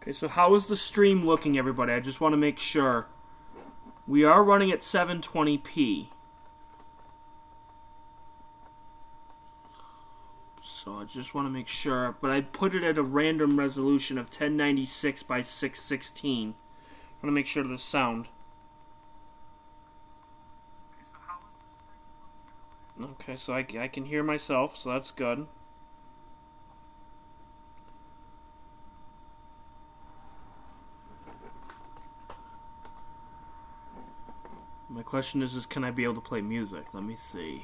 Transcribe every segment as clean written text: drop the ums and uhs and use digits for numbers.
Okay, so how is the stream looking, everybody? I just want to make sure. We are running at 720p. So I just want to make sure. But I put it at a random resolution of 1096 by 616. I want to make sure of the sound. Okay, so I can hear myself, so that's good. My question is can I be able to play music? Let me see.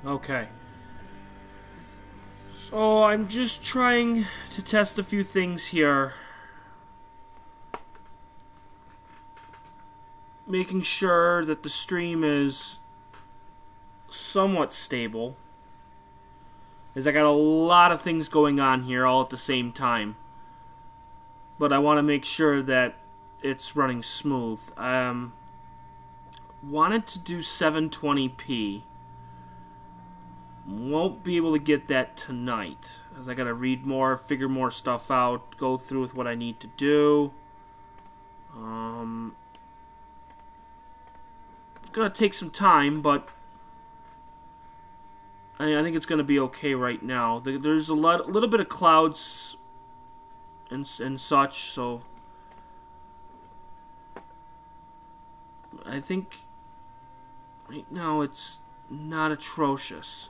Okay. So I'm just trying to test a few things here. Making sure that the stream is somewhat stable. As I got a lot of things going on here all at the same time. But I want to make sure that it's running smooth. Wanted to do 720p. Won't be able to get that tonight, as I gotta read more, figure more stuff out, go through with what I need to do. It's gonna take some time, but I think it's gonna be okay right now. There's a little bit of clouds and such, so I think right now it's not atrocious.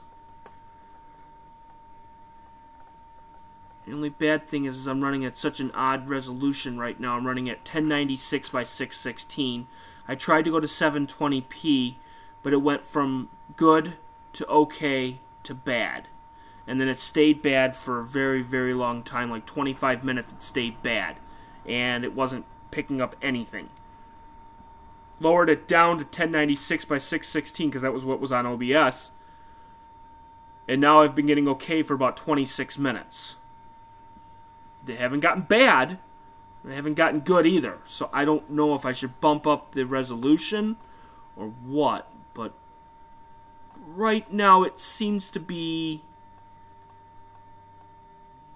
The only bad thing is I'm running at such an odd resolution right now. I'm running at 1096 by 616. I tried to go to 720p, but it went from good to okay to bad. And then it stayed bad for a very, very long time, like 25 minutes it stayed bad. And it wasn't picking up anything. Lowered it down to 1096 by 616 because that was what was on OBS. And now I've been getting okay for about 26 minutes. They haven't gotten bad. They haven't gotten good either. So I don't know if I should bump up the resolution or what. But right now it seems to be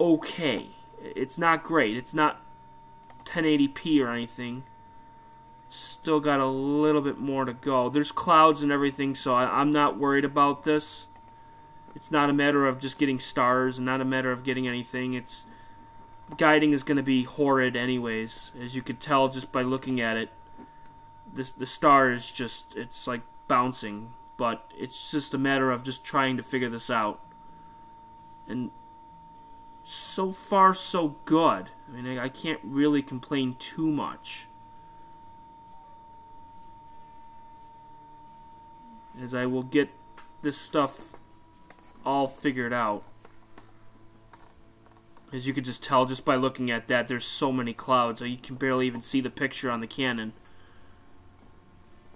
okay. It's not great. It's not 1080p or anything. Still got a little bit more to go. There's clouds and everything, so I'm not worried about this. It's not a matter of just getting stars and not a matter of getting anything. It's guiding is going to be horrid anyways, as you could tell just by looking at it. The star is just, it's like bouncing, but it's just a matter of just trying to figure this out. And so far so good. I mean, I can't really complain too much. As I will get this stuff all figured out. As you can just tell just by looking at that, there's so many clouds. You can barely even see the picture on the Canon.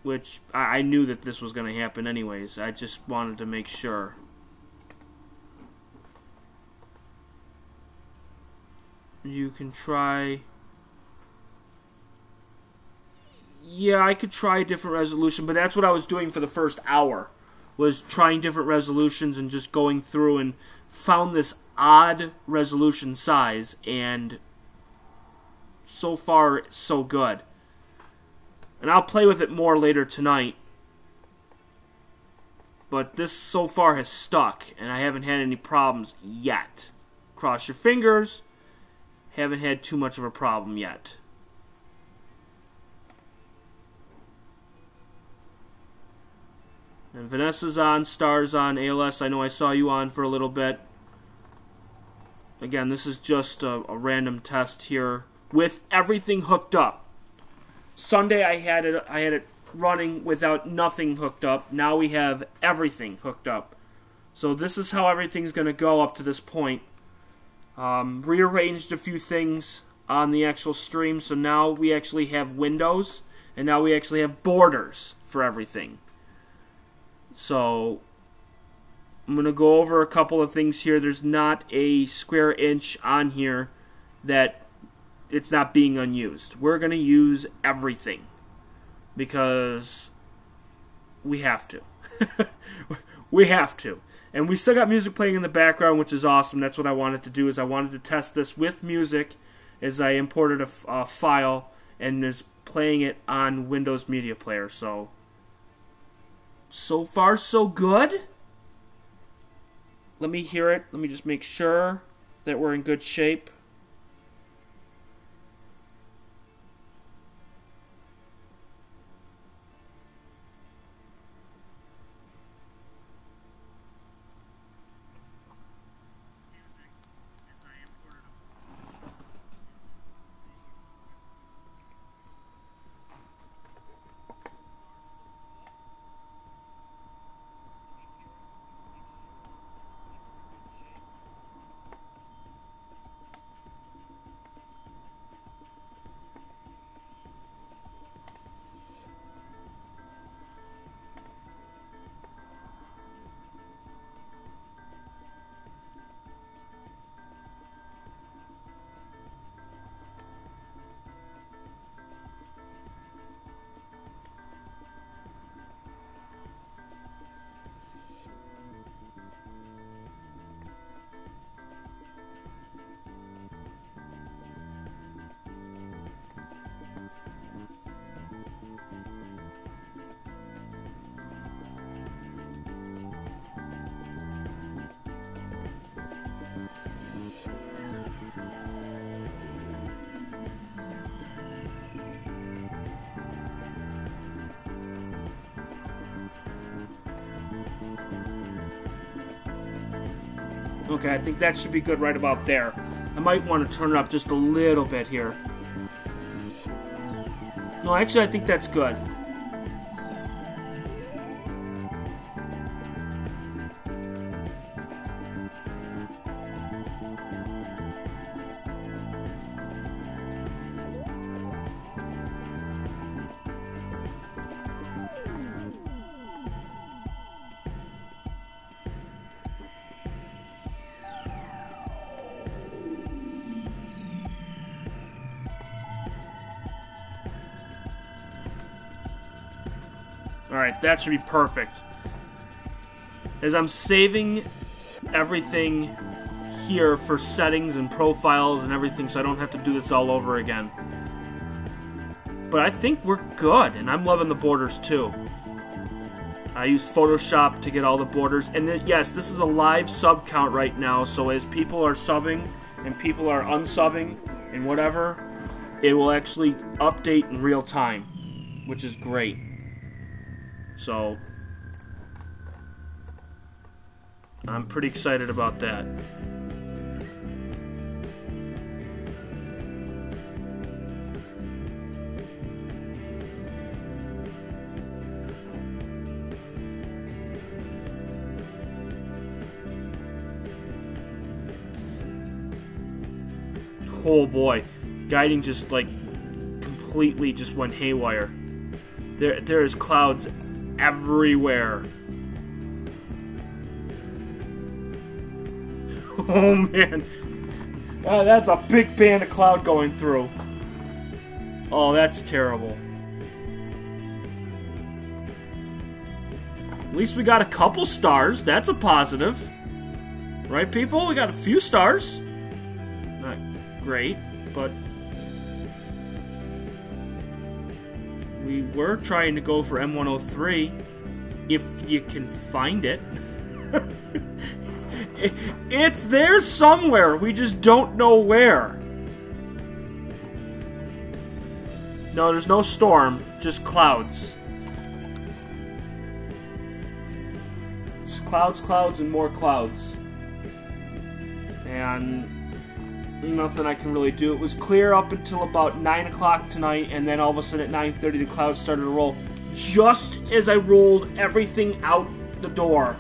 Which, I knew that this was going to happen anyways. I just wanted to make sure. You can try... Yeah, I could try a different resolution, but that's what I was doing for the first hour. Was trying different resolutions and just going through and found this odd resolution size, and so far so good. And I'll play with it more later tonight, but this so far has stuck and I haven't had any problems yet. Cross your fingers. Haven't had too much of a problem yet. And Vanessa's on, Star's on, ALS, I know I saw you on for a little bit. Again, this is just a random test here with everything hooked up. Sunday I had it running without nothing hooked up. Now we have everything hooked up. So this is how everything's going to go up to this point. Rearranged a few things on the actual stream, so now we actually have windows, and now we actually have borders for everything. So I'm going to go over a couple of things here. There's not a square inch on here that it's not being unused. We're going to use everything because we have to. We have to. And we still got music playing in the background, which is awesome. That's what I wanted to do, is I wanted to test this with music as I imported a file and is playing it on Windows Media Player. So far so good. Let me hear it. Let me just make sure that we're in good shape. Okay, I think that should be good right about there. I might want to turn it up just a little bit here. No, actually, I think that's good. Alright, that should be perfect. As I'm saving everything here for settings and profiles and everything so I don't have to do this all over again. But I think we're good, and I'm loving the borders too. I used Photoshop to get all the borders, and yes, this is a live sub count right now, so as people are subbing and people are unsubbing and whatever, it will actually update in real time, which is great. So, I'm pretty excited about that. Oh boy, guiding just like completely just went haywire. There is clouds everywhere. Oh man, that's a big band of cloud going through. Oh, that's terrible. At least we got a couple stars. That's a positive, right, people? We got a few stars. Not great, but we were trying to go for M103, if you can find it. It's there somewhere, we just don't know where. No, there's no storm, just clouds. Just clouds, clouds, and more clouds. And nothing I can really do. It was clear up until about 9 o'clock tonight, and then all of a sudden at 9:30 the clouds started to roll. Just as I rolled everything out the door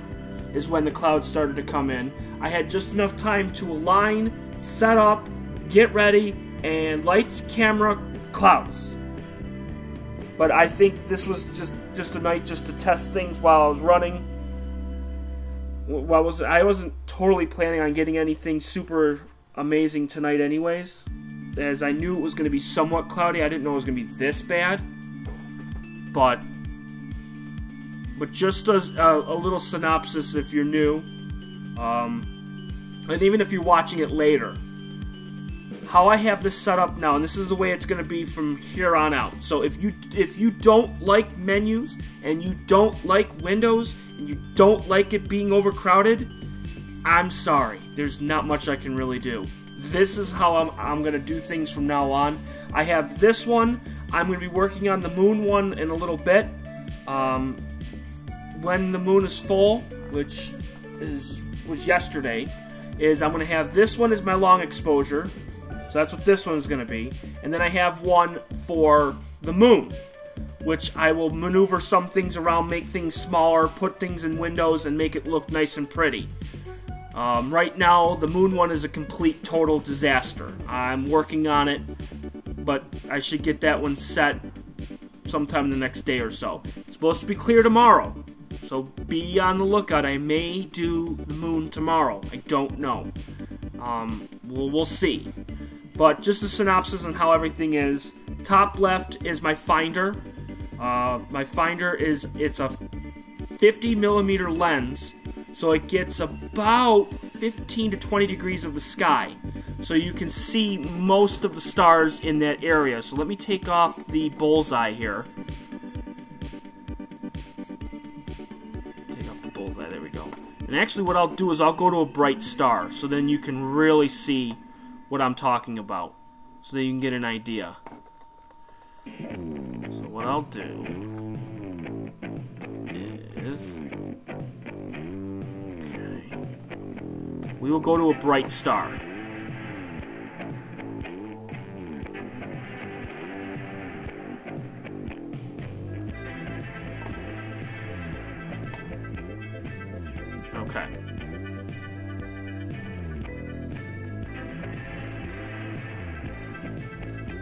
is when the clouds started to come in. I had just enough time to align, set up, get ready, and lights, camera, clouds. But I think this was just a night just to test things while I was running. I wasn't totally planning on getting anything super amazing tonight anyways, as I knew it was going to be somewhat cloudy. I didn't know it was going to be this bad, but just as a little synopsis if you're new, and even if you're watching it later, how I have this set up now, and this is the way it's going to be from here on out. So if you don't like menus, and you don't like windows, and you don't like it being overcrowded, I'm sorry. There's not much I can really do. This is how I'm going to do things from now on. I have this one. I'm going to be working on the moon one in a little bit. When the moon is full, which was yesterday, I'm going to have this one as my long exposure. So that's what this one's going to be. And then I have one for the moon, which I will maneuver some things around, make things smaller, put things in windows, and make it look nice and pretty. Right now, the moon one is a complete, total disaster. I'm working on it, but I should get that one set sometime the next day or so. It's supposed to be clear tomorrow, so be on the lookout. I may do the moon tomorrow. I don't know. We'll see. But just a synopsis on how everything is. Top left is my finder. My finder it's a 50mm lens, so it gets about 15 to 20 degrees of the sky. So you can see most of the stars in that area. So let me take off the bullseye here. Take off the bullseye, there we go. And actually what I'll do is I'll go to a bright star, so then you can really see what I'm talking about, so that you can get an idea. So what I'll do is we will go to a bright star. Okay.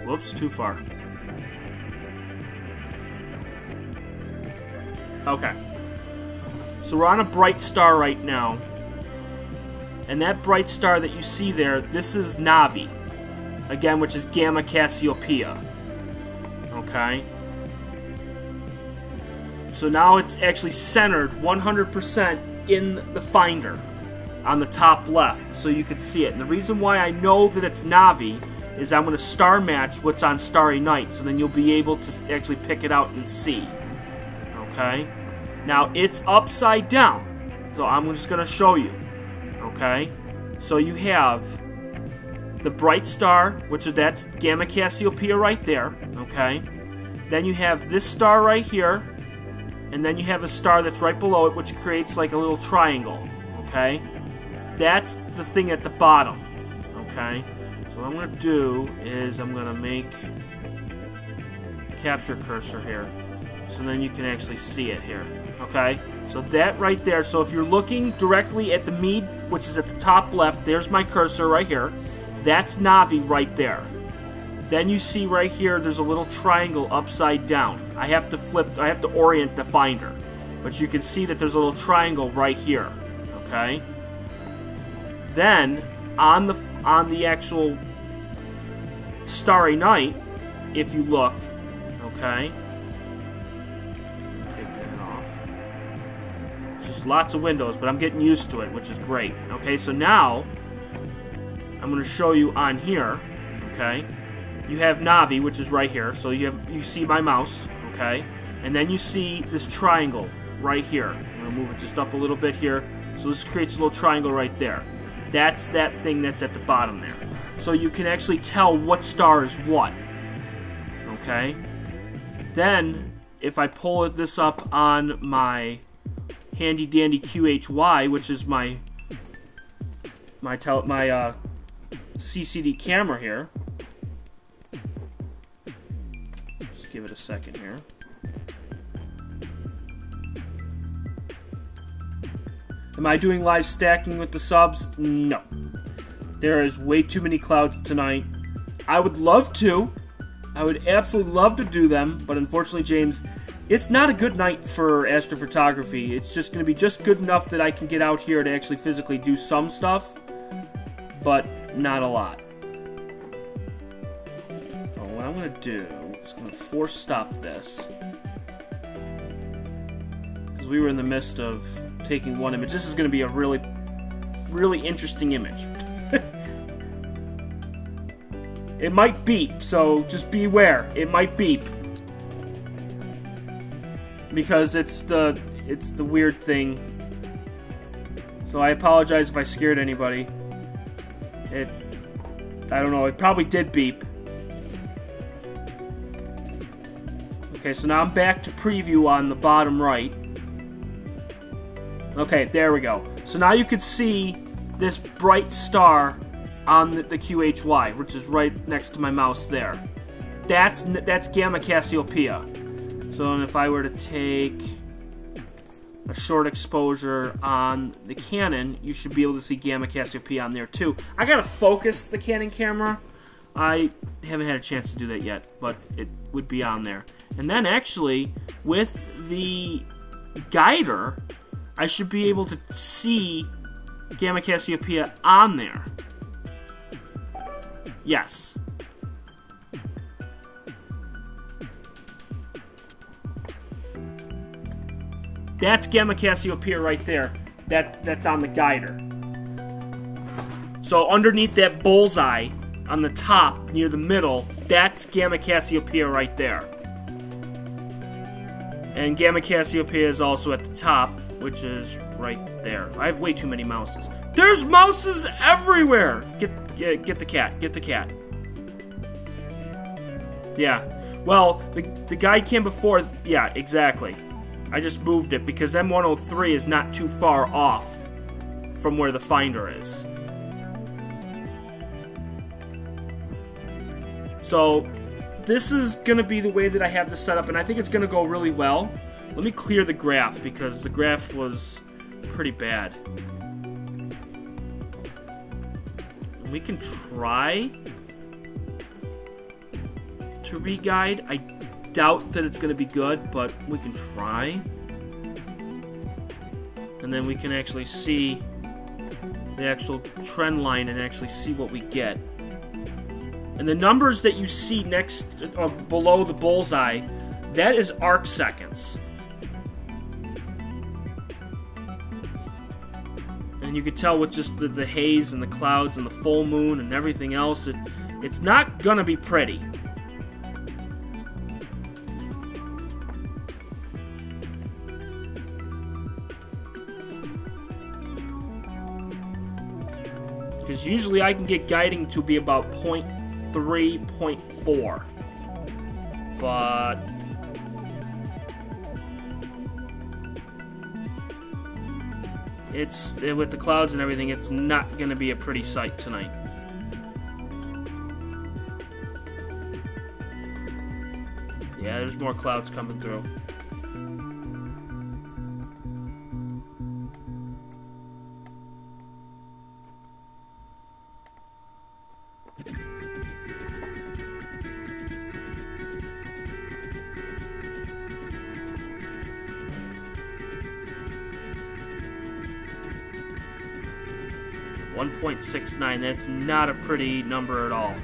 Whoops, too far. Okay. So we're on a bright star right now. And that bright star that you see there, this is Navi. Again, which is Gamma Cassiopeia. Okay. So now it's actually centered 100% in the finder on the top left, so you can see it. And the reason why I know that it's Navi is I'm going to star match what's on Starry Night, so then you'll be able to actually pick it out and see. Okay? Now, it's upside down, so I'm just going to show you. Okay? So you have the bright star, which is that's Gamma Cassiopeia right there. Okay? Then you have this star right here, and then you have a star that's right below it, which creates like a little triangle. Okay? That's the thing at the bottom. Okay? So what I'm going to do is I'm going to make capture cursor here, so then you can actually see it here. Okay, so that right there, so if you're looking directly at the mead, which is at the top left, there's my cursor right here. That's Navi right there. Then you see right here, there's a little triangle upside down. I have to orient the finder. But you can see that there's a little triangle right here. Okay? Then, on the actual Starry Night, if you look, okay? Lots of windows, but I'm getting used to it, which is great. Okay, so now I'm going to show you on here. Okay, you have Navi, which is right here. So you see my mouse. Okay, and then you see this triangle right here. I'm going to move it just up a little bit here. So this creates a little triangle right there. That's that thing that's at the bottom there. So you can actually tell what star is what. Okay. Then if I pull this up on my handy dandy QHY, which is my CCD camera here. Just give it a second here. Am I doing live stacking with the subs? No. There is way too many clouds tonight. I would love to. I would absolutely love to do them, but unfortunately, James, it's not a good night for astrophotography. It's just going to be just good enough that I can get out here to actually physically do some stuff, but not a lot. So what I'm going to do is going to force stop this, because we were in the midst of taking one image. This is going to be a really, really interesting image. It might beep, so just beware. It might beep. Because it's the weird thing. So I apologize if I scared anybody. I don't know, it probably did beep. Okay, so now I'm back to preview on the bottom right. Okay, there we go. So now you can see this bright star on the QHY, which is right next to my mouse there. That's Gamma Cassiopeia. So if I were to take a short exposure on the Canon, you should be able to see Gamma Cassiopeia on there too. I gotta focus the Canon camera. I haven't had a chance to do that yet, but it would be on there. And then actually, with the guider, I should be able to see Gamma Cassiopeia on there. Yes. That's Gamma Cassiopeia right there. That's on the guider. So underneath that bullseye on the top, near the middle, that's Gamma Cassiopeia right there. And Gamma Cassiopeia is also at the top, which is right there. I have way too many mouses. There's mouses everywhere! Get the cat. Get the cat. Yeah. Well, the guy came before... Yeah, exactly. I just moved it because M103 is not too far off from where the finder is. So this is going to be the way that I have this set up, and I think it's going to go really well. Let me clear the graph, because the graph was pretty bad. We can try to re-guide. I doubt that it's going to be good, but we can try. And then we can actually see the actual trend line and actually see what we get. And the numbers that you see next or below the bullseye, that is arc seconds. And you could tell with just the haze and the clouds and the full moon and everything else, it's not gonna be pretty. Because usually I can get guiding to be about 0.3, 0.4. But it's with the clouds and everything, it's not going to be a pretty sight tonight. Yeah, there's more clouds coming through. .69, that's not a pretty number at all.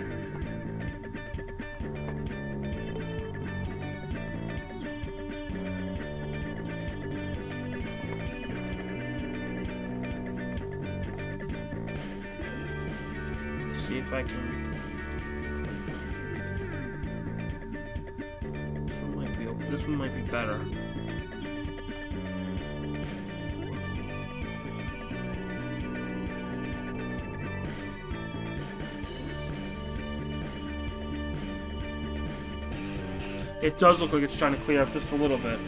Let's see if I can. This one might be better. It does look like it's trying to clear up just a little bit.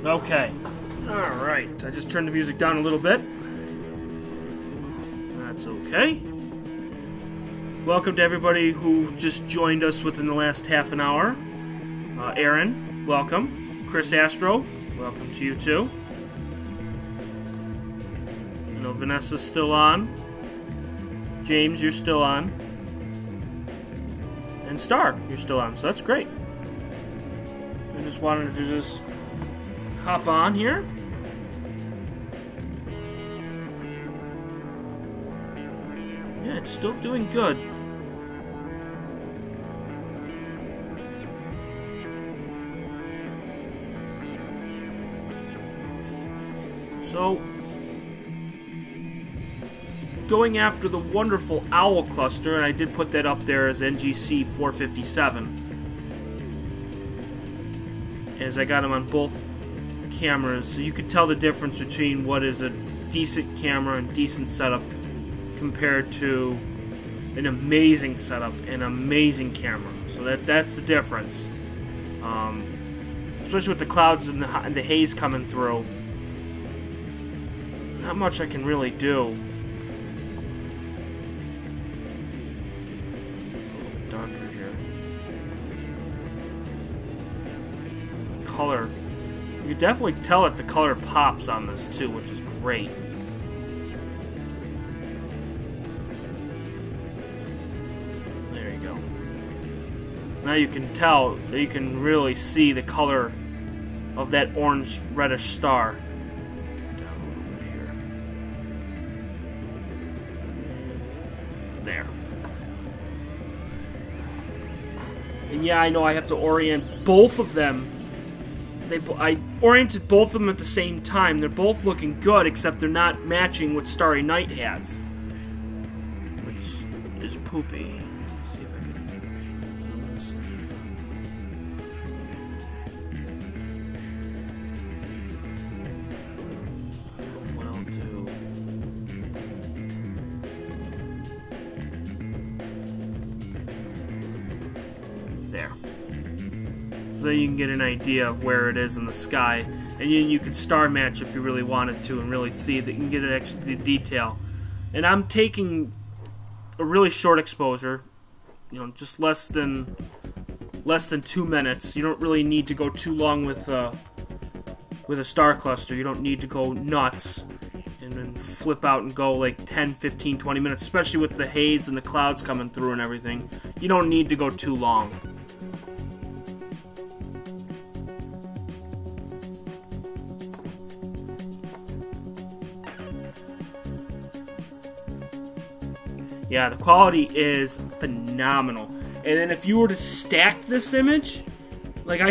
Okay. Alright. I just turned the music down a little bit. That's okay. Welcome to everybody who just joined us within the last half an hour. Aaron, welcome. Chris Astro, welcome to you too. I know Vanessa's still on. James, you're still on. And Star, you're still on, so that's great. I just wanted to just hop on here. Yeah, it's still doing good. So, going after the wonderful owl cluster, and I did put that up there as NGC 457, as I got them on both cameras, so you could tell the difference between what is a decent camera and decent setup compared to an amazing setup and amazing camera. So that's the difference, especially with the clouds and the haze coming through. Not much I can really do. It's a little darker here. Color. You can definitely tell that the color pops on this too, which is great. There you go. Now you can tell, you can really see the color of that orange reddish star. There. And yeah, I know I have to orient both of them. I oriented both of them at the same time. They're both looking good, except they're not matching what Starry Night has, which is poopy. Let's see if I can zoom this in. What I'll do. There. So you can get an idea of where it is in the sky, and you could star match if you really wanted to and really see that you can get it actually the detail. And I'm taking a really short exposure, you know, just less than 2 minutes. You don't really need to go too long with a star cluster. You don't need to go nuts and then flip out and go like 10, 15, 20 minutes, especially with the haze and the clouds coming through and everything. You don't need to go too long. Yeah, the quality is phenomenal. And then if you were to stack this image, like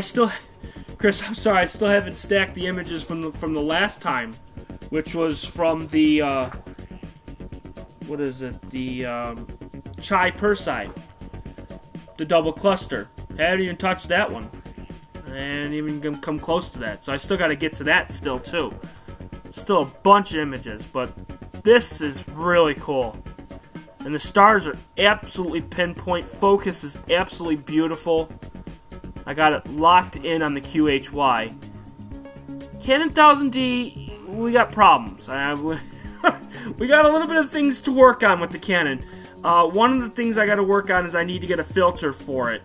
Chris, I'm sorry, I still haven't stacked the images from the last time, which was from the what is it? The Chai Persei, the double cluster. I haven't even touched that one. I haven't even come close to that. So I still got to get to that still too. Still a bunch of images, but this is really cool. And the stars are absolutely pinpoint. Focus is absolutely beautiful. I got it locked in on the QHY. Canon 1000D, we got problems. We got a little bit of things to work on with the Canon. One of the things I got to work on is I need to get a filter for it.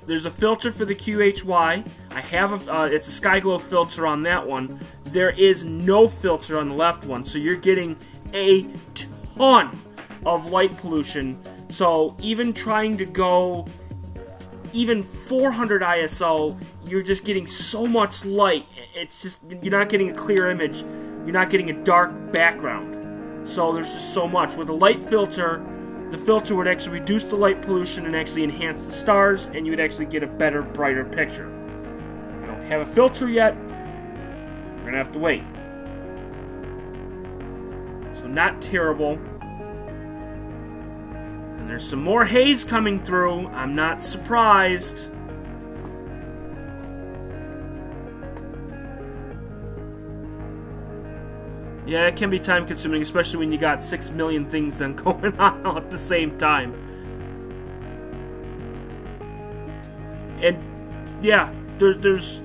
There's a filter for the QHY. I have it's a Skyglow filter on that one. There is no filter on the left one, so you're getting a ton of light pollution. So even trying to go even 400 ISO, you're just getting so much light. It's just, you're not getting a clear image. You're not getting a dark background. So there's just so much. With a light filter, the filter would actually reduce the light pollution and actually enhance the stars, and you would actually get a better, brighter picture. I don't have a filter yet. We're gonna have to wait. So not terrible. And there's some more haze coming through. I'm not surprised. Yeah, it can be time consuming, especially when you got 6 million things then going on all at the same time. And yeah, there's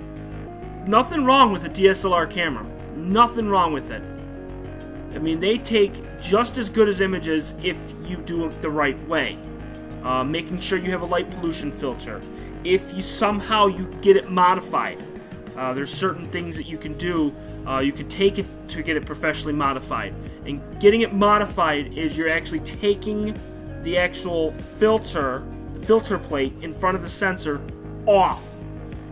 nothing wrong with a DSLR camera. Nothing wrong with it. I mean, they take just as good as images if you do it the right way. Making sure you have a light pollution filter. If you somehow get it modified, there's certain things that you can do. You can take it to get it professionally modified. And getting it modified is you're actually taking the actual filter plate in front of the sensor off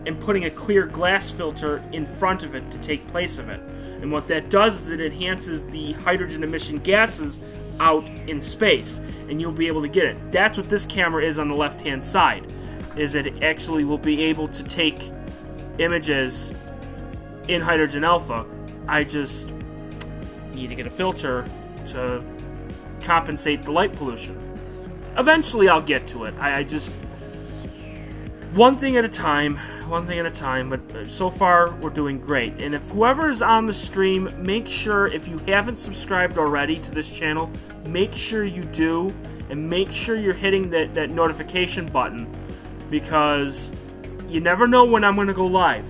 and putting a clear glass filter in front of it to take place of it. And what that does is it enhances the hydrogen emission gases out in space, and you'll be able to get it. That's what this camera is on the left-hand side, is that it actually will be able to take images in hydrogen alpha. I just need to get a filter to compensate the light pollution. Eventually I'll get to it. I just, one thing at a time, but so far we're doing great. And if whoever is on the stream, make sure, if you haven't subscribed already to this channel, make sure you do, and make sure you're hitting that notification button, because you never know when I'm going to go live.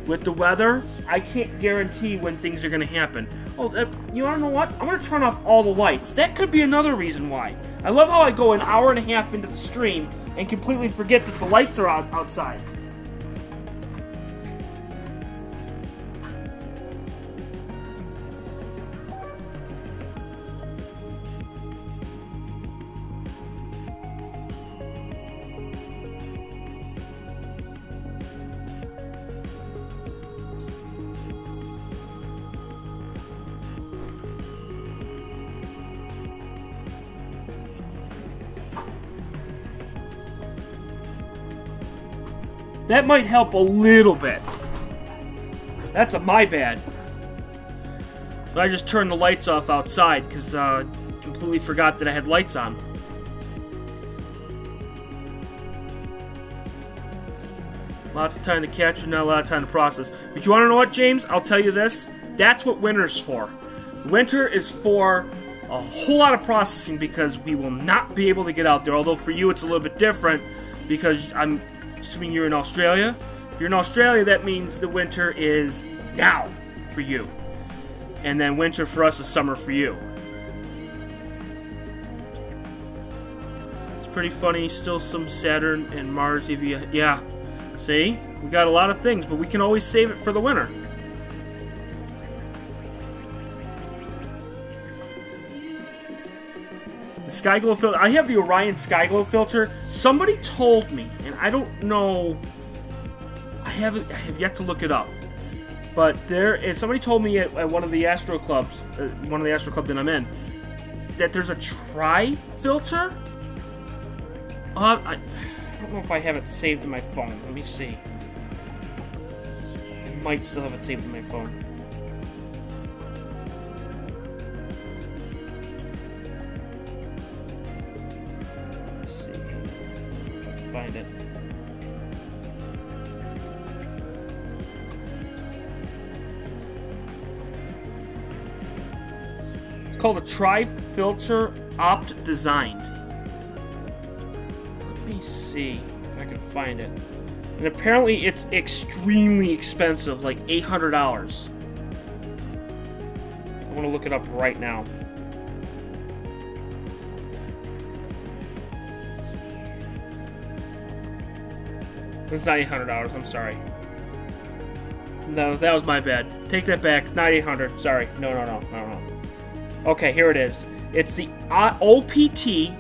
With the weather, I can't guarantee when things are going to happen. Oh, you want to know what? I'm going to turn off all the lights. That could be another reason why. I love how I go an hour and a half into the stream and completely forget that the lights are outside. That might help a little bit. That's my bad. But I just turned the lights off outside because completely forgot that I had lights on. Lots of time to capture, not a lot of time to process. But you want to know what, James? I'll tell you this. That's what winter's for. Winter is for a whole lot of processing because we will not be able to get out there. Although for you it's a little bit different because I'm assuming you're in Australia. If you're in Australia, that means the winter is now for you. And then winter for us is summer for you. It's pretty funny. Still some Saturn and Mars EV. Yeah. See? We got a lot of things, but we can always save it for the winter. The Sky Glow filter. I have the Orion Sky Glow filter. Somebody told me, and I don't know. I have yet to look it up. But somebody told me at one of the Astro Clubs, one of the Astro Club that I'm in, that there's a tri filter. I don't know if I have it saved in my phone. Let me see. I might still have it saved in my phone. Find it. It's called a tri-filter opt designed. Let me see if I can find it. And apparently it's extremely expensive, like $800. I want to look it up right now. It's not $800, I'm sorry. No, that was my bad. Take that back. Not $800. Sorry. No. Okay, here it is. It's the OPT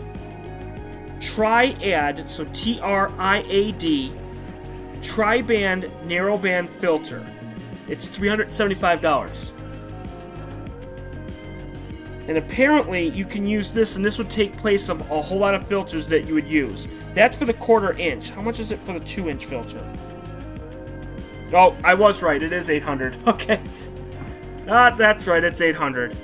Triad, so Triad, tri-band narrowband filter. It's $375. And apparently you can use this, and this would take place of a whole lot of filters that you would use. That's for the 1/4 inch. How much is it for the 2-inch filter? Oh, I was right. It is 800. Okay. That's right. It's 800.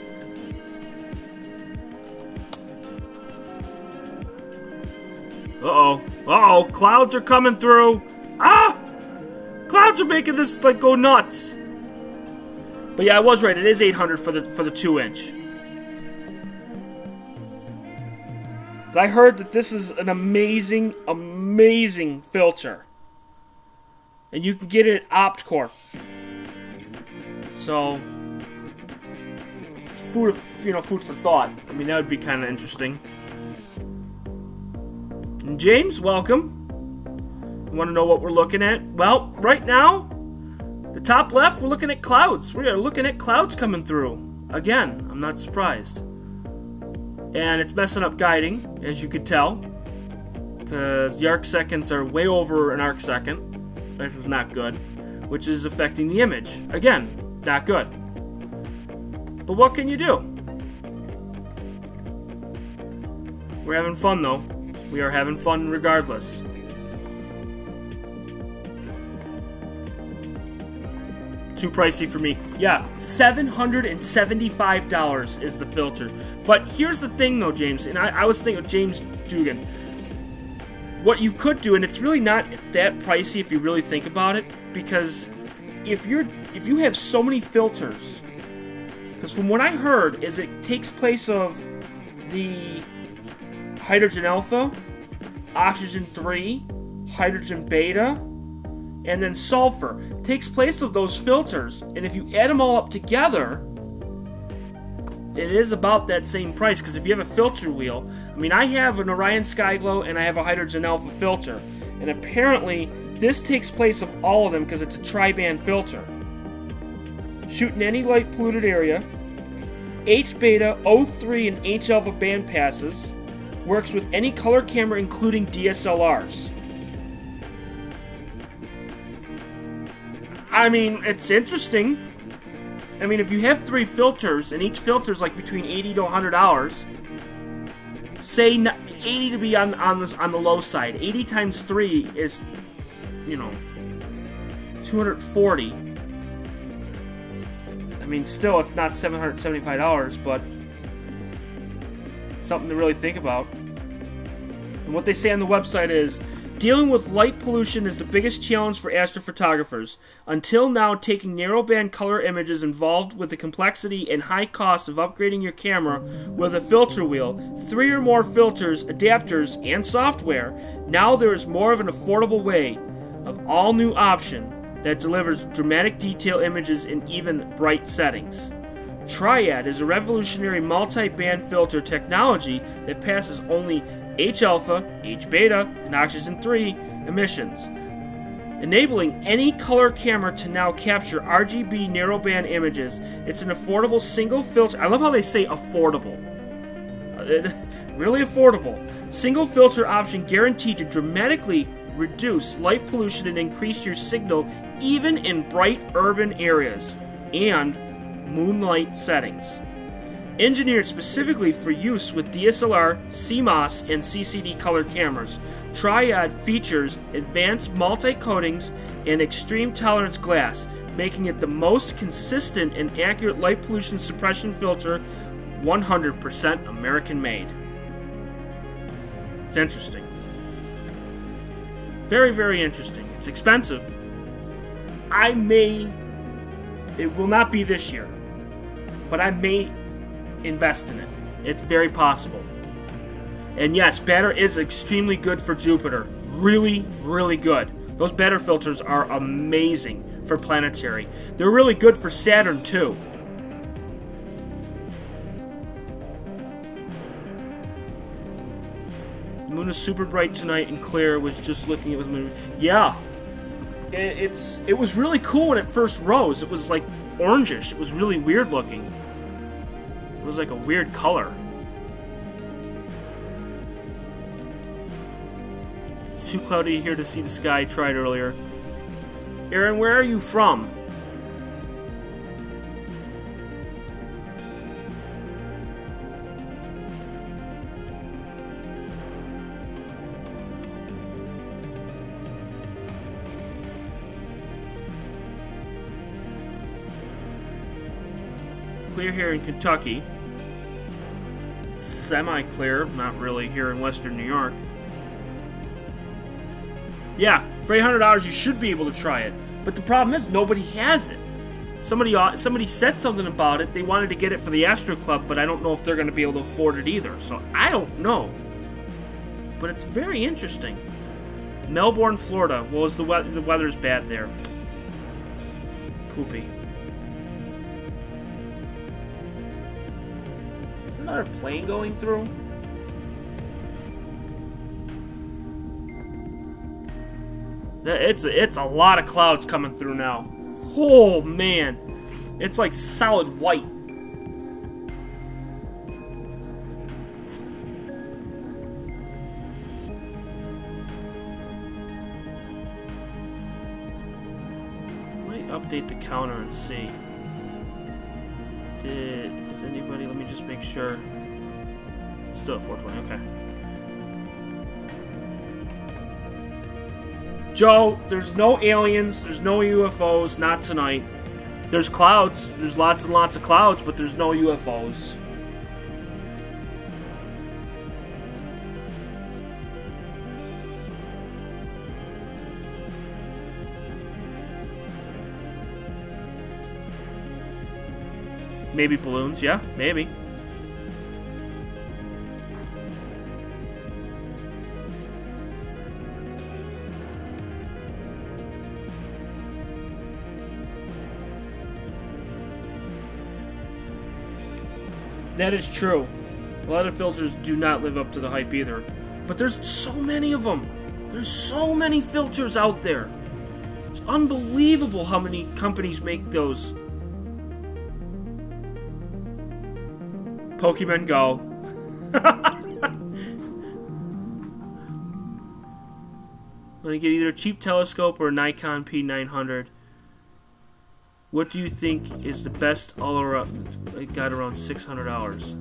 Uh-oh. Uh-oh. Clouds are coming through. Ah! Clouds are making this, like, go nuts. But yeah, I was right. It is 800 for the 2-inch. I heard that this is an amazing, amazing filter. And you can get it at OptCore. So, food for thought. I mean, that would be kind of interesting. And James, welcome. You want to know what we're looking at? Well, right now, the top left, we're looking at clouds. We are looking at clouds coming through. Again, I'm not surprised. And it's messing up guiding, as you could tell, because the arc seconds are way over an arc second, which is not good, which is affecting the image. Again, not good. But what can you do? We're having fun, though. We are having fun regardless. Too pricey for me. Yeah, $775 is the filter. But here's the thing, though, James, and I was thinking of James Dugan. What you could do, and it's really not that pricey if you really think about it, because if you have so many filters, because from what I heard is it takes place of the hydrogen alpha, oxygen 3, hydrogen beta, and then sulfur. It takes place of those filters, and if you add them all up together, it is about that same price. Because if you have a filter wheel, I mean, I have an Orion Skyglow and I have a hydrogen alpha filter, and apparently this takes place of all of them because it's a tri-band filter. Shoot in any light polluted area. H beta, O3, and H alpha band passes. Works with any color camera including DSLRs. I mean, it's interesting. I mean, if you have 3 filters, and each filter's like between $80 to $100, say 80 to be on the low side. 80 times 3 is, you know, 240. I mean, still, it's not $775, but it's something to really think about. And what they say on the website is, dealing with light pollution is the biggest challenge for astrophotographers. Until now, taking narrowband color images involved with the complexity and high cost of upgrading your camera with a filter wheel, 3 or more filters, adapters, and software. Now there is more of an affordable way, of all new option that delivers dramatic detail images in even bright settings. Triad is a revolutionary multi-band filter technology that passes only H-alpha, H-beta, and oxygen-3 emissions, enabling any color camera to now capture RGB narrowband images. It's an affordable single filter. I love how they say affordable. Really affordable. Single filter option guaranteed to dramatically reduce light pollution and increase your signal even in bright urban areas and moonlight settings. Engineered specifically for use with DSLR, CMOS, and CCD color cameras, Triad features advanced multi-coatings and extreme tolerance glass, making it the most consistent and accurate light pollution suppression filter, 100% American-made. It's interesting. Very, very interesting. It's expensive. It will not be this year, but I may invest in it. It's very possible. And yes, Batter is extremely good for Jupiter. Really, really good. Those Batter filters are amazing for planetary. They're really good for Saturn too. The moon is super bright tonight and clear. Was just looking at the moon. Yeah. It was really cool when it first rose. It was like orangish. It was really weird looking. It was like a weird color. It's too cloudy here to see the sky. I tried earlier. Aaron, where are you from? Clear here in Kentucky. Semi-clear, not really here in Western New York. Yeah, for $800 you should be able to try it. But the problem is nobody has it. Somebody said something about it. They wanted to get it for the Astro Club, but I don't know if they're going to be able to afford it either. So I don't know. But it's very interesting. Melbourne, Florida. Well, the weather's bad there. Poopy. another plane going through? It's a lot of clouds coming through now. Oh man, it's like solid white. Might update the counter and see. Is anybody? Let me just make sure. Still at 420. Okay. Joe, there's no aliens, there's no UFOs, not tonight. There's clouds, there's lots and lots of clouds, but there's no UFOs. Maybe balloons, yeah, maybe. That is true. A lot of filters do not live up to the hype either. But there's so many of them. There's so many filters out there. It's unbelievable how many companies make those. Pokemon Go. I'm going to get either a cheap telescope or a Nikon P900. What do you think is the best all around? It got around 600 hours.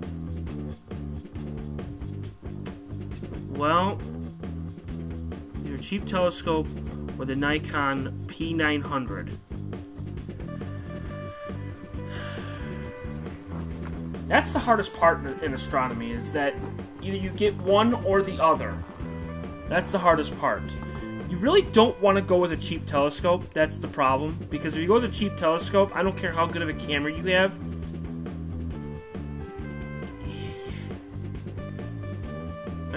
Well, either a cheap telescope or the Nikon P900. That's the hardest part in astronomy, is that either you get one or the other. That's the hardest part. You really don't want to go with a cheap telescope. That's the problem. Because if you go with a cheap telescope, I don't care how good of a camera you have.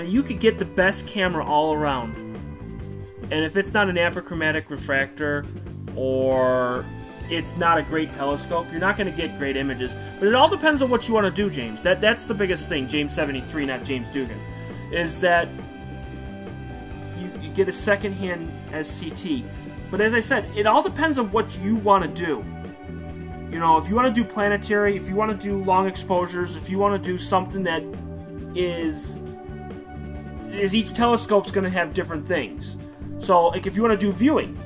You could get the best camera all around. And if it's not an apochromatic refractor or it's not a great telescope, you're not going to get great images. But it all depends on what you want to do, James. That's the biggest thing, James 73, not James Dugan, is that you get a second-hand SCT. But as I said, it all depends on what you want to do. You know, if you want to do planetary, if you want to do long exposures, if you want to do something that is each telescope's going to have different things. So, like, if you want to do viewing,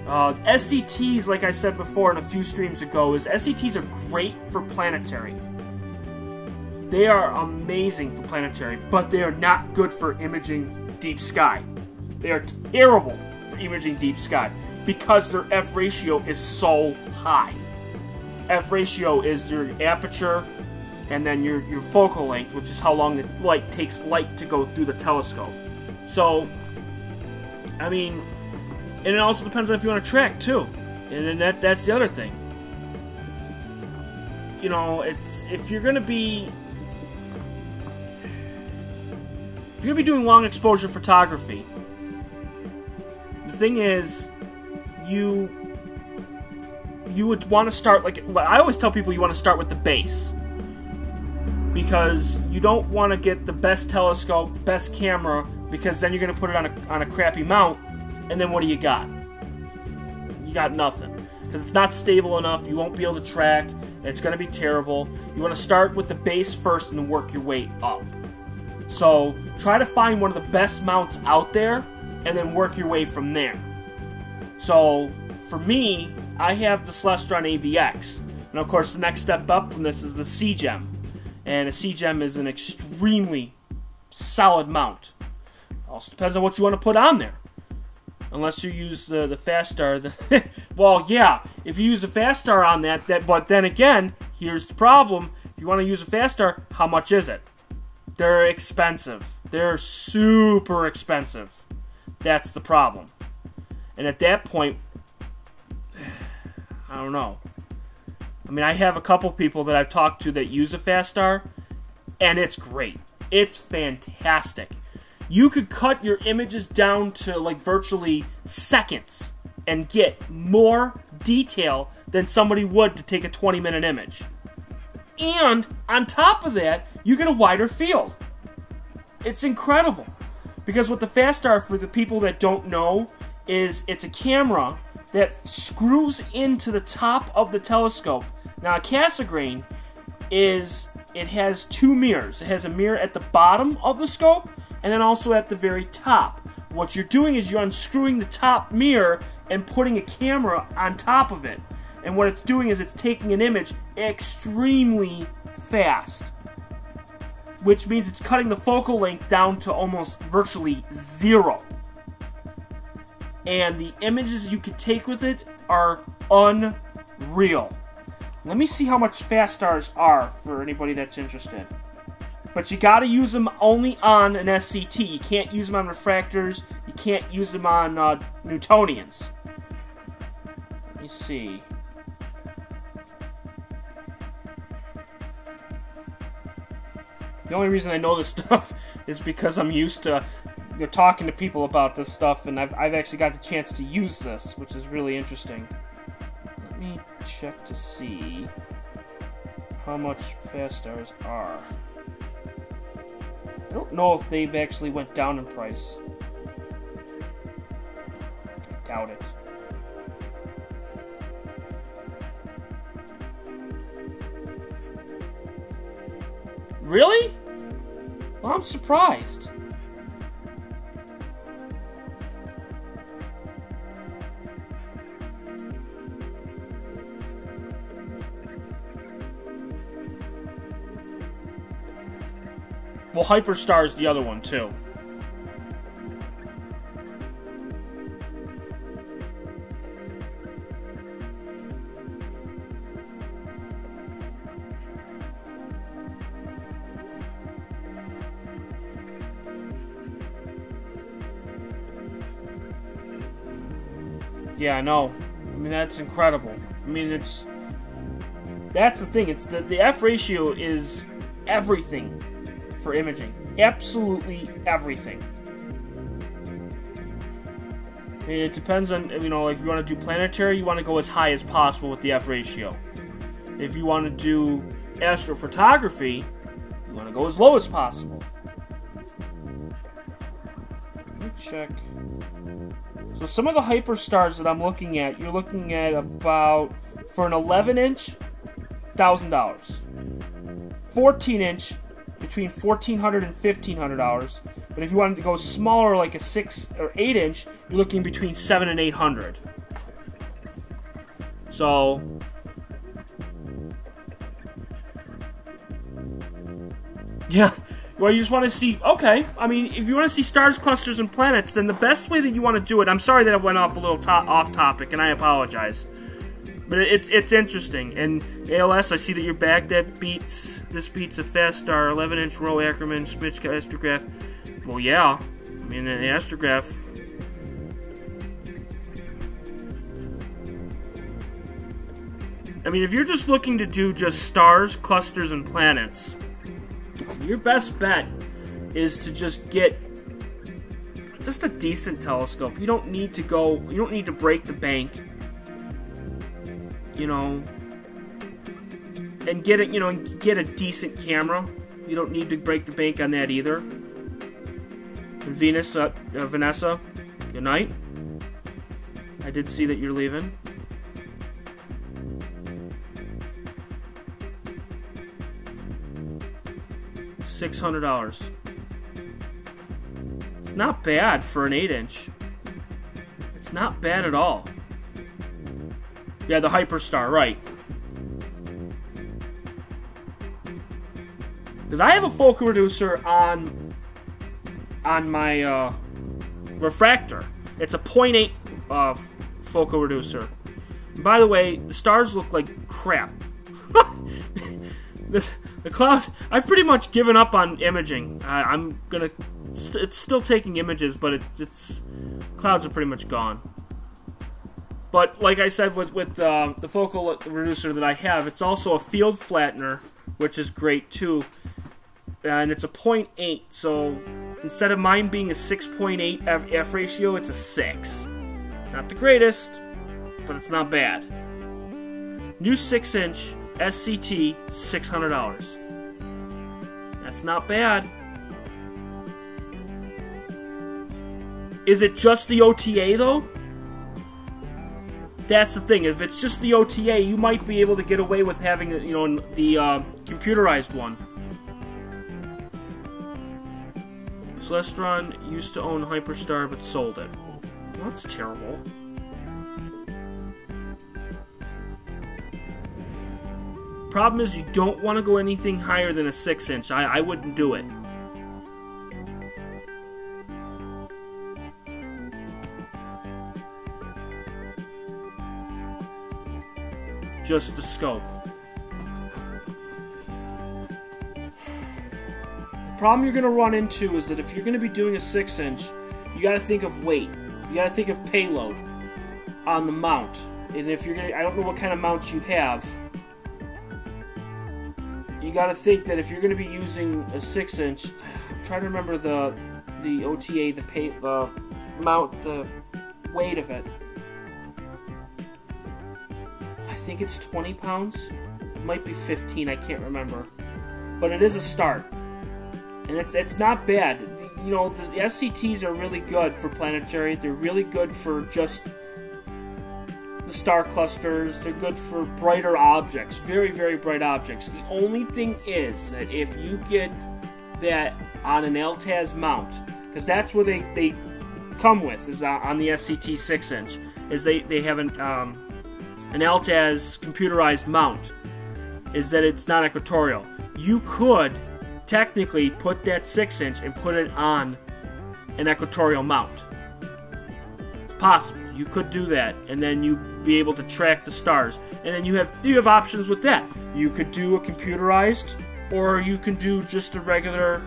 SCTs, like I said before in a few streams ago, is SCTs are great for planetary. They are amazing for planetary, but they are not good for imaging deep sky. They are terrible for imaging deep sky because their F ratio is so high. F ratio is your aperture and then your focal length, which is how long it takes light to go through the telescope. So, I mean, and it also depends on if you want to track too, and then that's the other thing. You know, if you're gonna be doing long exposure photography, the thing is, you would want to start, like I always tell people, you want to start with the base. Because you don't want to get the best telescope, the best camera, because then you're going to put it on a crappy mount, and then what do you got? You got nothing. Because it's not stable enough, you won't be able to track, it's going to be terrible. You want to start with the base first and then work your way up. So try to find one of the best mounts out there, and then work your way from there. So for me, I have the Celestron AVX. And of course the next step up from this is the C-Gem. And a C-Gem is an extremely solid mount. Also depends on what you want to put on there. Unless you use the Fast-Star. Well, yeah, if you use a Fast-Star on that, but then again, here's the problem. If you want to use a Fast-Star, how much is it? They're expensive. They're super expensive. That's the problem. And at that point, I don't know. I mean, I have a couple people that I've talked to that use a Fast-Star, and it's great. It's fantastic. You could cut your images down to like virtually seconds and get more detail than somebody would to take a 20-minute image. And on top of that, you get a wider field. It's incredible. Because what the FastStar, for the people that don't know, is it's a camera that screws into the top of the telescope. Now, a Cassegrain it has two mirrors. It has a mirror at the bottom of the scope and then also at the very top. What you're doing is you're unscrewing the top mirror and putting a camera on top of it. And what it's doing is it's taking an image extremely fast, which means it's cutting the focal length down to almost virtually zero. And the images you could take with it are unreal. Let me see how much FastStars are for anybody that's interested. But you gotta use them only on an SCT. You can't use them on refractors. You can't use them on Newtonians. Let me see. The only reason I know this stuff is because I'm used to talking to people about this stuff, and I've actually got the chance to use this, which is really interesting. Let me check to see how much FastStars are. I don't know if they've actually went down in price. I doubt it. Really? Well, I'm surprised. Well, Hyperstar is the other one, too. Yeah, I know. I mean, that's incredible. I mean, that's the thing. It's the F ratio is everything for imaging. Absolutely everything. I mean, it depends on, like if you want to do planetary, you want to go as high as possible with the F ratio. If you want to do astrophotography, you want to go as low as possible. Let me check. So some of the Hyperstars that I'm looking at, you're looking at about, for an 11-inch, $1,000. 14-inch, between $1,400 and $1,500. But if you wanted to go smaller, like a 6 or 8-inch, you're looking between $700 and $800. So yeah, well, you just want to see. Okay, I mean, if you want to see stars, clusters, and planets, then the best way that you want to do it. I'm sorry that I went off a little off topic, and I apologize. But it's interesting. And ALS, I see that you're back. This beats a FastStar 11-inch row Ackerman Schmidt astrograph. Well, yeah. I mean, an astrograph. I mean, if you're just looking to do just stars, clusters, and planets, your best bet is to just get just a decent telescope. You don't need to break the bank. And get it, and get a decent camera. You don't need to break the bank on that either. And Vanessa, good night. I did see that you're leaving. $600. It's not bad for an 8-inch. It's not bad at all. Yeah, the Hyperstar, right. Because I have a focal reducer on my refractor. It's a 0.8 focal reducer. And by the way, the stars look like crap. The cloud, I've pretty much given up on imaging. It's still taking images, but it's clouds are pretty much gone. But like I said, with the focal reducer that I have, it's also a field flattener, which is great too. And it's a 0.8, so instead of mine being a 6.8 F ratio, it's a 6. Not the greatest, but it's not bad. New 6-inch SCT, $600. That's not bad. Is it just the OTA though? That's the thing. If it's just the OTA, you might be able to get away with having, you know, the computerized one. Celestron used to own Hyperstar but sold it. Well, that's terrible. Problem is, you don't want to go anything higher than a 6-inch. I wouldn't do it. Just the scope. The problem you're going to run into is that if you're going to be doing a 6-inch, you got to think of weight. You got to think of payload on the mount. And if you're going to, I don't know what kind of mounts you have. You got to think that if you're going to be using a 6-inch, I'm trying to remember the OTA, the mount, the weight of it. I think it's 20 pounds. It might be 15. I can't remember. But it is a start, and it's not bad. You know, the SCTs are really good for planetary. They're really good for just the star clusters. They're good for brighter objects, very, very bright objects. The only thing is that if you get that on an LTAS mount, because that's where they come with, is on the SCT 6-inch, is they have an LTAS computerized mount, is that it's not equatorial. You could technically put that 6-inch and put it on an equatorial mount. It's possible. You could do that, and then you'd be able to track the stars. And then you have options with that. You could do a computerized, or you can do just a regular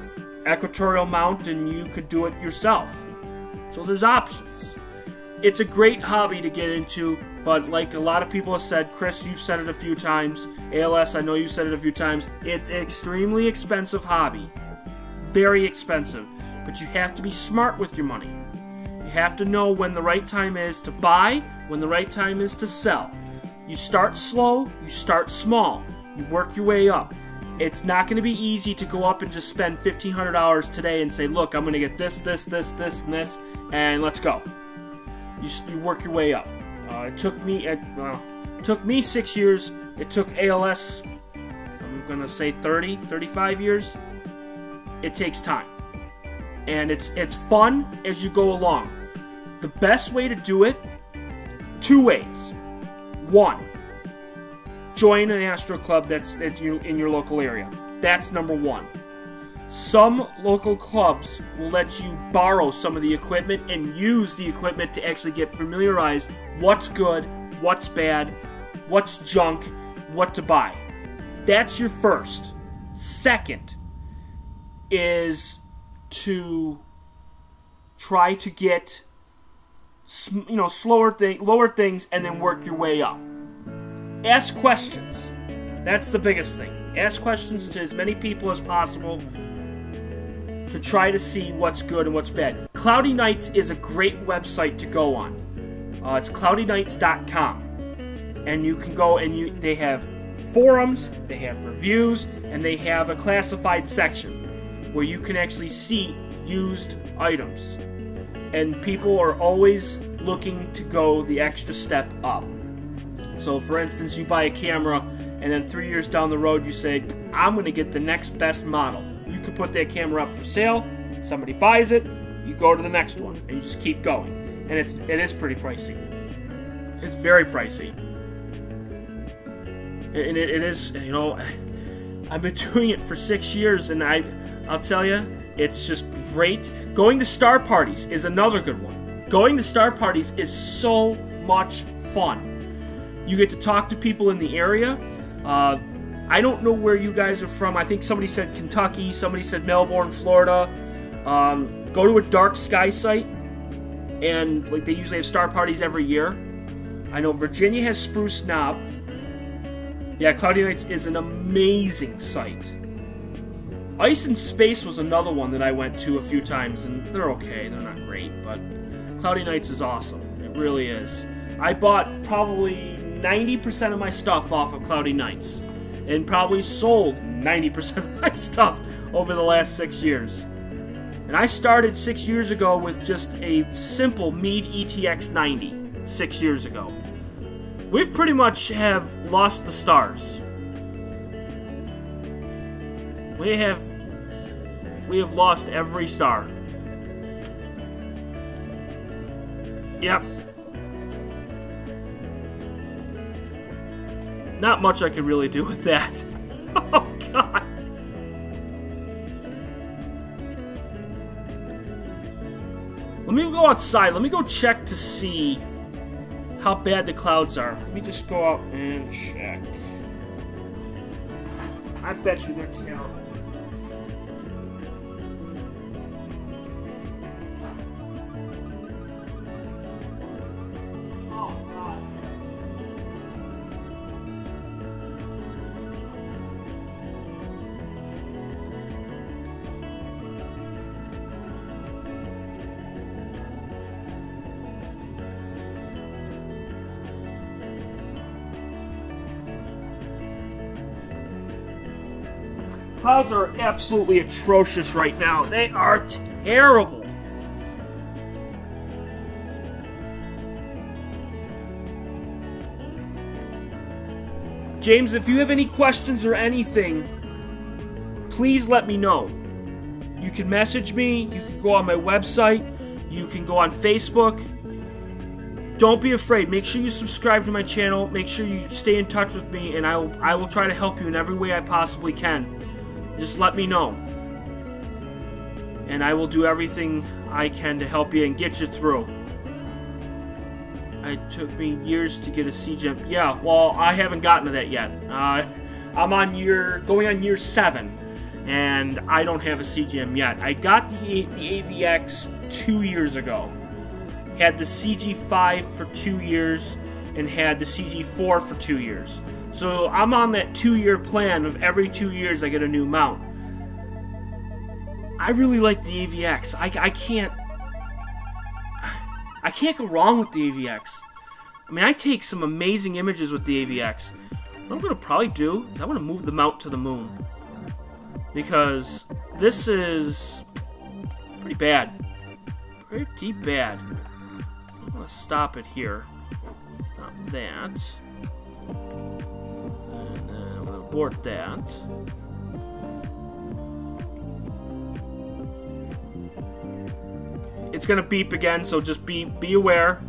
equatorial mount, and you could do it yourself. So there's options. It's a great hobby to get into, but like a lot of people have said, Chris, you've said it a few times, ALS, I know you said it a few times, it's an extremely expensive hobby. Very expensive. But you have to be smart with your money. You have to know when the right time is to buy, when the right time is to sell. You start slow, you start small, you work your way up. It's not going to be easy to go up and just spend $1,500 today and say, look, I'm going to get this, this, this, this, and this, and let's go. You work your way up. It took me 6 years. It took ALS, I'm going to say 30, 35 years. It takes time. And it's fun as you go along. The best way to do it, 2 ways. 1, join an Astro Club that's in your local area. That's number 1. Some local clubs will let you borrow some of the equipment and use the equipment to actually get familiarized what's good, what's bad, what's junk, what to buy. That's your first. Second is to try to get lower things and then work your way up. Ask questions. That's the biggest thing. Ask questions to as many people as possible to try to see what's good and what's bad. Cloudy Nights is a great website to go on. It's cloudynights.com, and you can go and they have forums, they have reviews, and they have a classified section where you can actually see used items. And people are always looking to go the extra step up. So for instance, you buy a camera and then 3 years down the road you say, I'm going to get the next best model. You can put that camera up for sale, somebody buys it, you go to the next one, and you just keep going. And it is pretty pricey. It's very pricey. And it is, I've been doing it for 6 years, and I'll tell you, it's just great. Going to star parties is another good one. Going to star parties is so much fun. You get to talk to people in the area. I don't know where you guys are from. I think somebody said Kentucky. Somebody said Melbourne, Florida. Go to a dark sky site, and they usually have star parties every year. I know Virginia has Spruce Knob. Yeah, Cloudy Nights is an amazing site. Ice and Space was another one that I went to a few times, and they're okay. They're not great, but Cloudy Nights is awesome. It really is. I bought probably 90% of my stuff off of Cloudy Nights. and probably sold 90% of my stuff over the last 6 years. And I started 6 years ago with just a simple Meade ETX 90 6 years ago. We've pretty much have lost the stars. We have lost every star. Yep. Not much I could really do with that. Oh, God. Let me go outside. Let me go check to see how bad the clouds are. Let me just go out and check. I bet you they're terrible. Clouds are absolutely atrocious right now. They are terrible. James, if you have any questions or anything, please let me know. You can message me, you can go on my website, you can go on Facebook. Don't be afraid. Make sure you subscribe to my channel. Make sure you stay in touch with me, and I will try to help you in every way I possibly can. Just let me know, and I will do everything I can to help you and get you through. It took me years to get a CGEM. Yeah, well, I haven't gotten to that yet. I'm on going on year 7, and I don't have a CGEM yet. I got the AVX 2 years ago. Had the CG5 for 2 years, and had the CG4 for 2 years. So I'm on that 2-year plan of every 2 years I get a new mount. I really like the AVX. I can't go wrong with the AVX. I mean, I take some amazing images with the AVX. What I'm going to probably do is I want to move the mount to the moon. Because this is pretty bad. Pretty bad. I'm going to stop it here. Stop that. And then I'm going to abort that. It's going to beep again, so just be aware.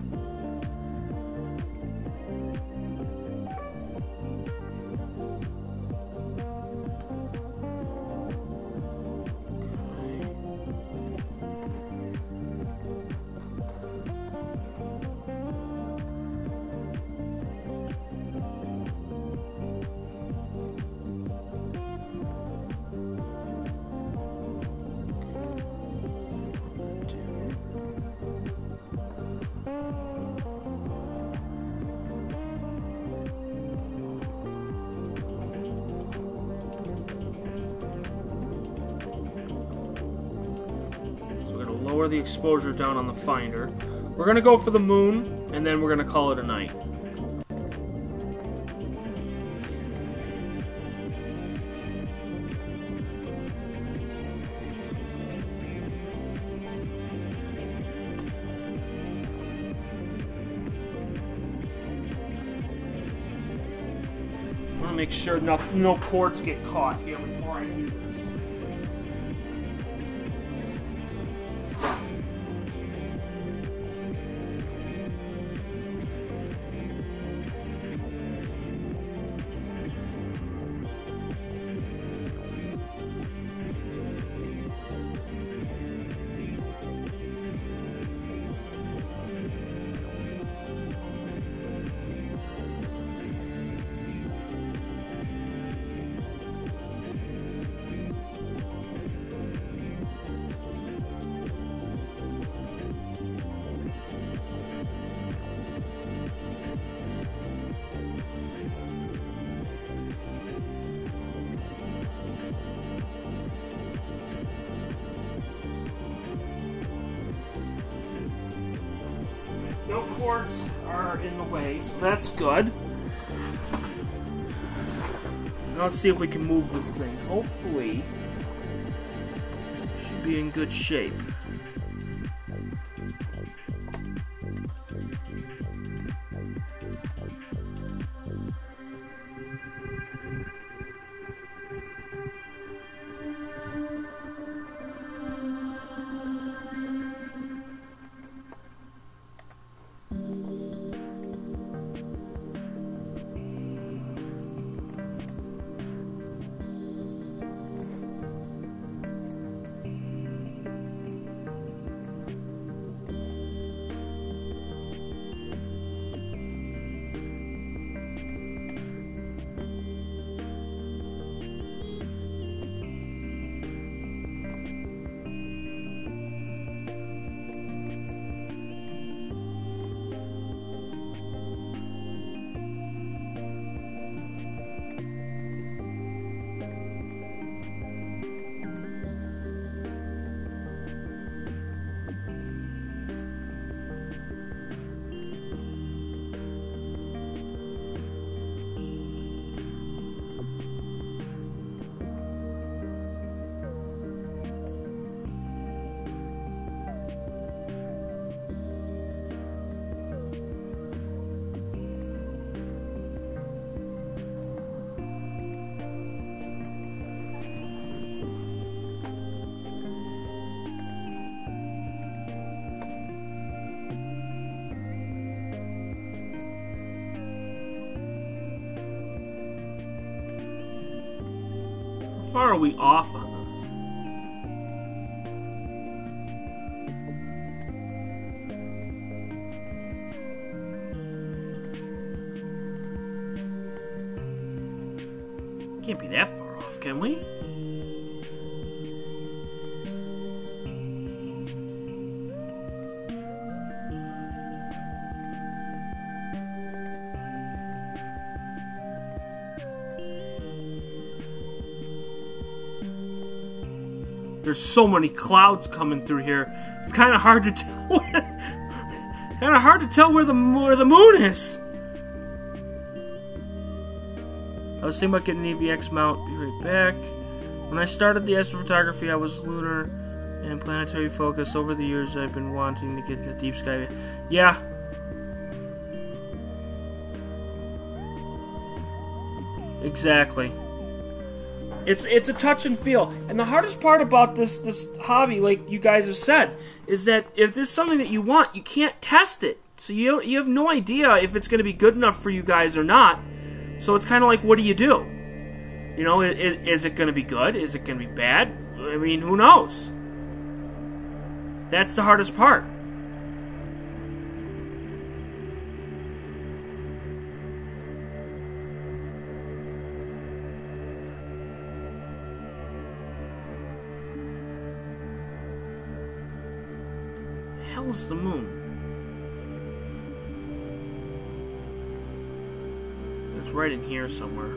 Lower the exposure down on the finder. We're going to go for the moon, and then we're going to call it a night. I want to make sure no cords get caught here before I do this. No cords are in the way, so that's good. Now let's see if we can move this thing. Hopefully, it should be in good shape. How far are we off on this? Can't be that far off, can we? There's so many clouds coming through here. It's kind of hard to tell. Kind of hard to tell where the moon is. I was thinking about getting an AVX mount. Be right back. When I started the astrophotography, I was lunar and planetary focus. Over the years, I've been wanting to get in the deep sky. Yeah. Exactly. It's a touch and feel. And the hardest part about this hobby, like you guys have said, is that if there's something that you want, you can't test it. So you have no idea if it's going to be good enough for you guys or not. So it's kind of like, what do? You know, is it going to be good? Is it going to be bad? I mean, who knows? That's the hardest part. The hell is the moon? It's right in here somewhere.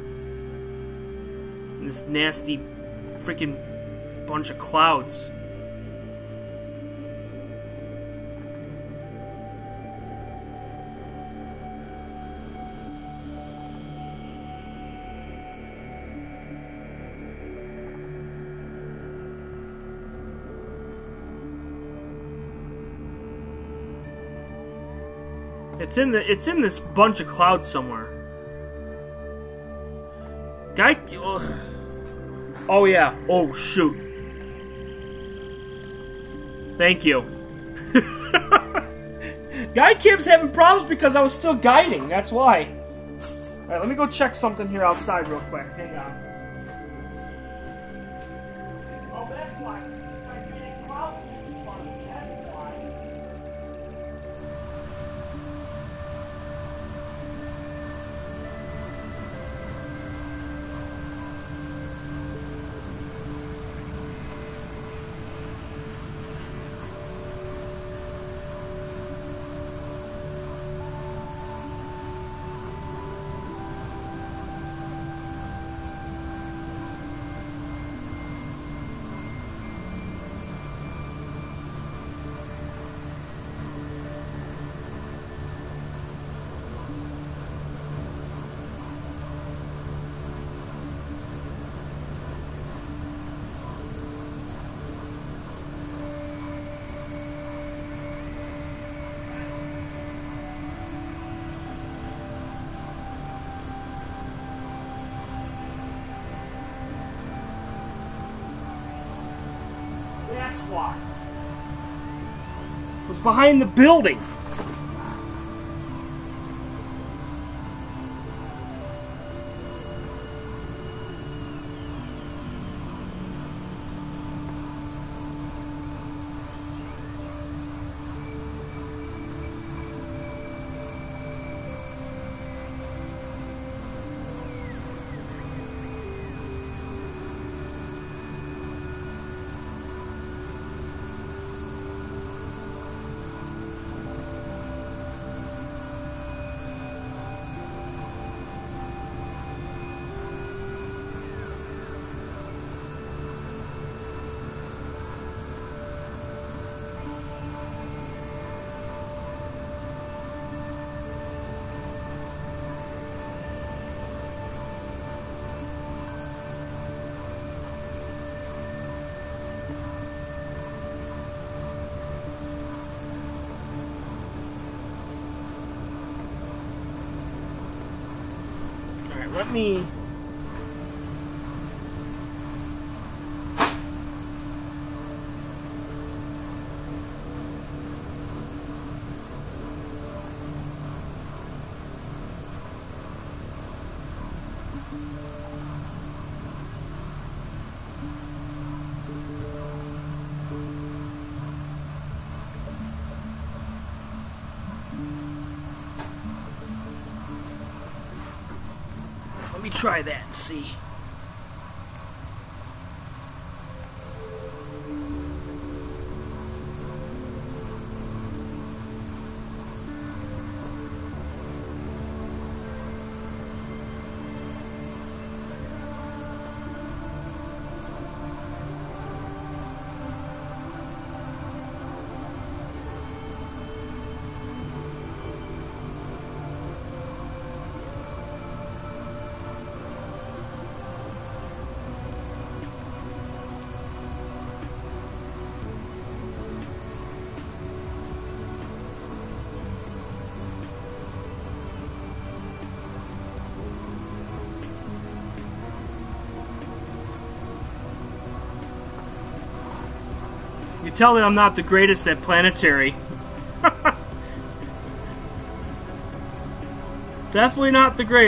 And this nasty freaking bunch of clouds. It's in this bunch of clouds somewhere. Guy. Oh yeah. Oh shoot. Thank you. Guy Kim's having problems because I was still guiding. That's why. All right, let me go check something here outside real quick. Hang on. Oh, that's why. I'm getting clouds. That's why. why. It was behind the building. Let me... Let me try that and see. You tell that I'm not the greatest at planetary. Definitely not the greatest.